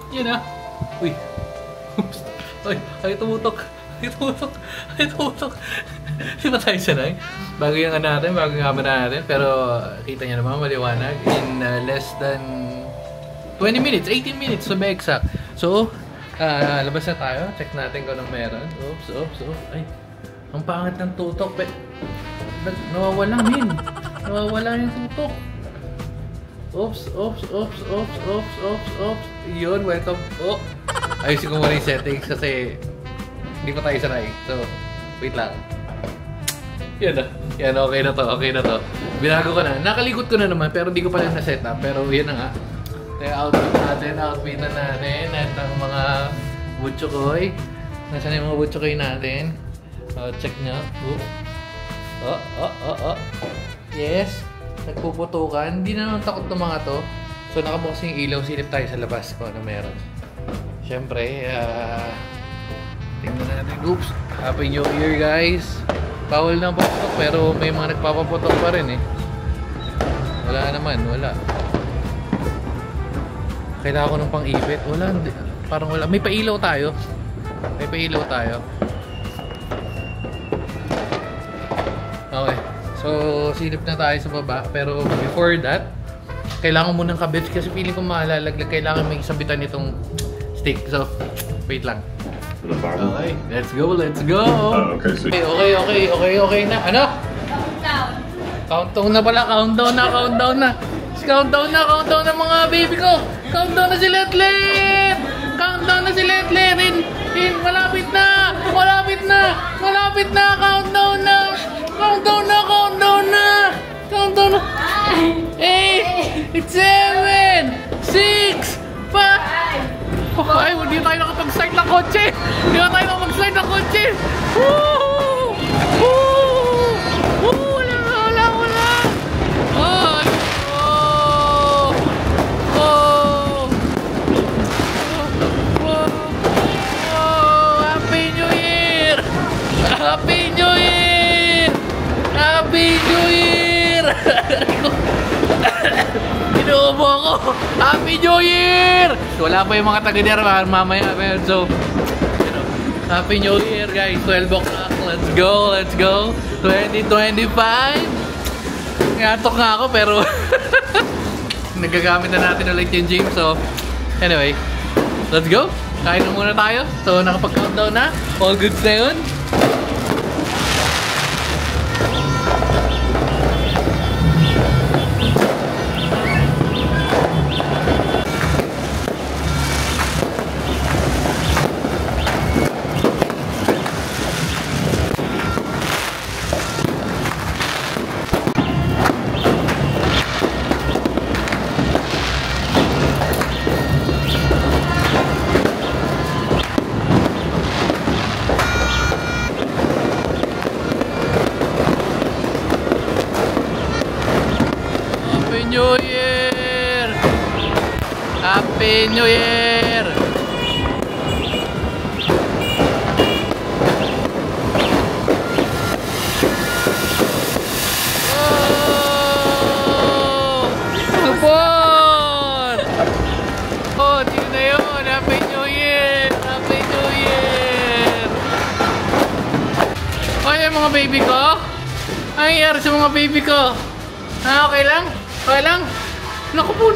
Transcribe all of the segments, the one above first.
Yan na. Uy. Oops. Ay, tumutok. Ay, tumutok. Ay, tumutok. Di ba tayo sanay? Bago yung natin, bago yung camera natin. Pero kita niyo naman, maliwanag. In less than 20 minutes, 18 minutes to be exact. So, labas na tayo. Check natin kung anong meron. Oops. Ay, ang pangit ng tutok. Nawawala, min. Nawawala yung tutok. Oops. Yun, welcome. Oh. Ayusin ko muna yung settings kasi hindi pa tayo sanay. So, wait lang. Yan okay na to. Binago ko na. Nakalikot ko na naman pero hindi ko pa rin na-set up. Pero yan na nga. Outfit na natin. At ang mga butchokoy. Nasaan yung mga butchokoy natin? Check nyo. Yes. Nagpuputukan. Hindi na naman takot ng mga to. So nakabukas yung ilaw. Silip tayo sa labas kung ano meron. Siyempre, tingnan natin. Oops. Happy New Year, guys. Bawal na puputok pero may mga nagpapaputok pa rin eh. Wala naman. Wala. Kailangan ko ng pang-ipit. Wala. Parang wala. May pailaw tayo. Okay. So, silip na tayo sa baba. Pero before that, kailangan mo ng kabit kasi feeling ko malalaglag. Kailangan may sabitan itong stick. So, wait lang. Okay, let's go. Okay na. Ano? Countdown na pala. Countdown na. Countdown na mga baby ko. Countdown na si Letlet. Malapit na. Countdown na. 8, 7, 6, 5. Ay, hindi tayo nakapag-start ng kotse. Happy New Year! Inuubo ako! Happy New Year! Wala pa yung mga taga-der mamaya. So, Happy New Year, guys. 12 o'clock. Let's go. 2025. Ngatok nga ako pero nagagamit na natin ulit yung gym. So, anyway, let's go. Kain na muna tayo. So, nakapag-countdown na. All goods na yun. Happy New Year! Support! Oh, yun na yun! Happy New Year! Ay, mga baby ko? Ano nangyayari sa mga baby ko? Okay lang? Naku po.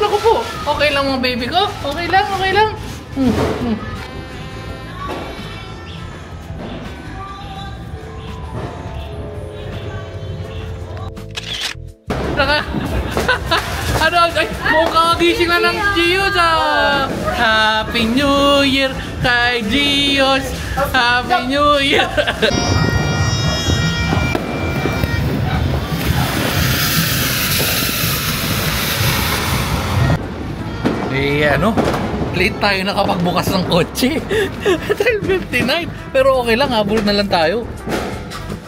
Okay lang mga baby ko? Okay lang. Ano? Ay, mukhang kagising na ng Gios ah! Happy New Year kay Gios! Happy New Year! Late tayo nakapagbukas ng kotse. 12:59. Pero okay lang, habol na lang tayo.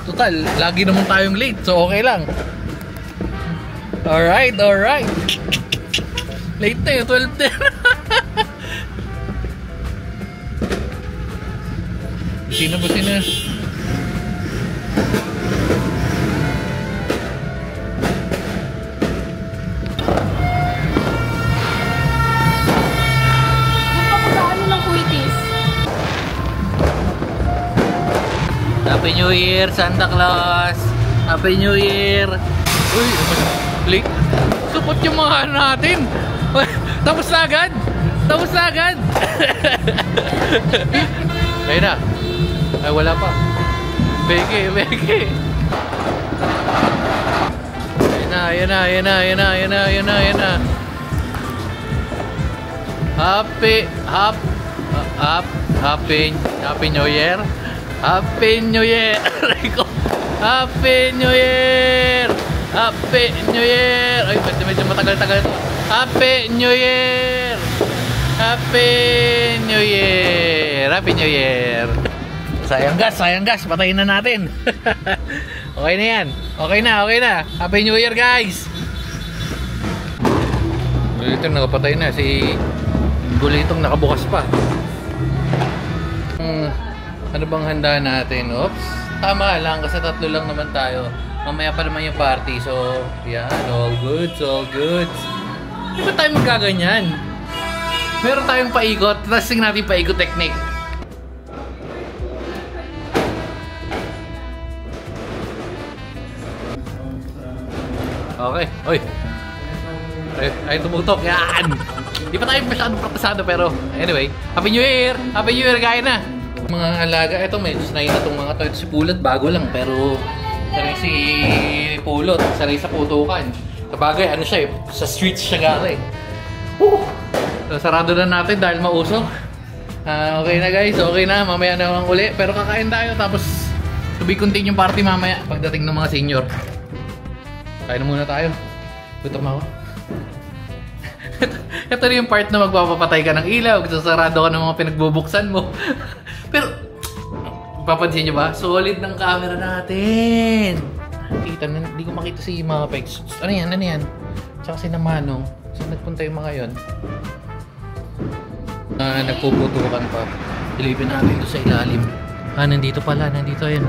Total, lagi naman tayong late. So okay lang. Alright. Late na yun, 12:10. Busina. Happy New Year, Santa Claus! Happy New Year! Uy, late. Support yung mga ano natin. Tapos na agad! Tapos na agad! Ayun na. Ay, wala pa. Beke, beke. Ayun na. Happy New Year. Happy New Year. Happy New Year. Happy New Year. Ay, medyo matagal-tagal ito. Happy New Year. Happy New Year. Happy New Year. Sayang gas. Patayin na natin. Okay na yan. Okay na. Happy New Year, guys. Ito nakapatay na. Si Gulitong nakabukas pa. Ano bang handa natin? Oops. Tama lang kasi 3 lang naman tayo. Mamaya pa naman yung party. So, yan. All goods. Di ba tayo magkaganyan? Meron tayong paikot. Testing natin paikot technique. Okay. Oy. Ay, tumutok. Yan. Di pa tayo masyadong praktisado pero anyway. Happy New Year! Happy New Year! Kaya na! Mga alaga. Ito medyo sanay na itong mga to. Ito si Pulot. Bago lang pero sanay si Pulot. Sanay sa putukan. Sabagay, ano siya eh. Sa streets siya galing. So, sarado na natin dahil mausok. Okay na guys. Okay na. Mamaya naman uli. Pero kakain tayo. Tapos to be continue yung party mamaya. Pagdating ng mga senior. Kain na muna tayo. Gutom ako. Ito rin yung part na magpapapatay ka ng ilaw. Sasarado ka ng mga pinagbubuksan mo. Pero, papansin nyo ba? Solid ng camera natin. Kita na, hindi ko makita si mga pegs. Ano yan? Tsaka si Namanong. Saan nagpunta yung mga yun? Nagpuputukan pa. Ilipin natin ito sa ilalim. Nandito pala. Nandito, ayun.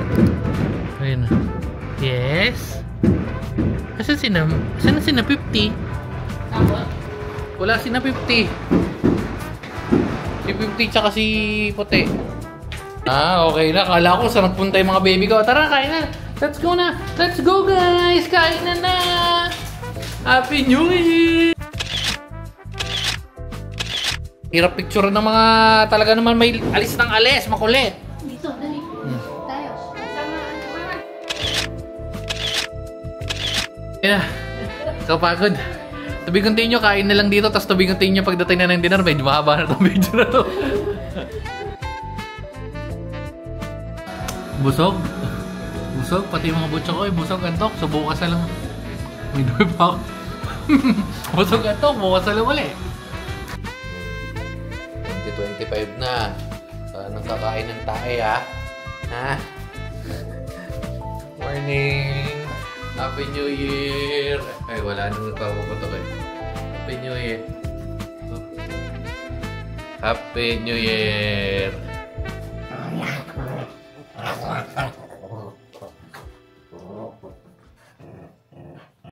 Ayun. Yes. Kasi saan na sina 50? Wala sina 50. Si 50 tsaka si Puti. Okay na. Kala ko saan nagpunta yung mga baby ko. Tara, kain na. Let's go na. Let's go guys. Kain na. Happy New Year. Hirap picture ng mga talaga naman may alis ng alis. Makulit. Dito, dali. Tayo. Yeah. Kapagod. To be continue, kain na lang dito. Tapos to be continue pagdating na ng dinner. Medyo mahaba na itong video na to. Busog. Pati yung mga butso ko. Busog, antok. So bukas na lang. May dumi pa ako. Busog, antok. Bukas na lang ulit. 2025 na. Nang kakain ng tae ha. Morning. Happy New Year! Ay, wala nang nagpapaputok eh. Happy New Year! Happy New Year!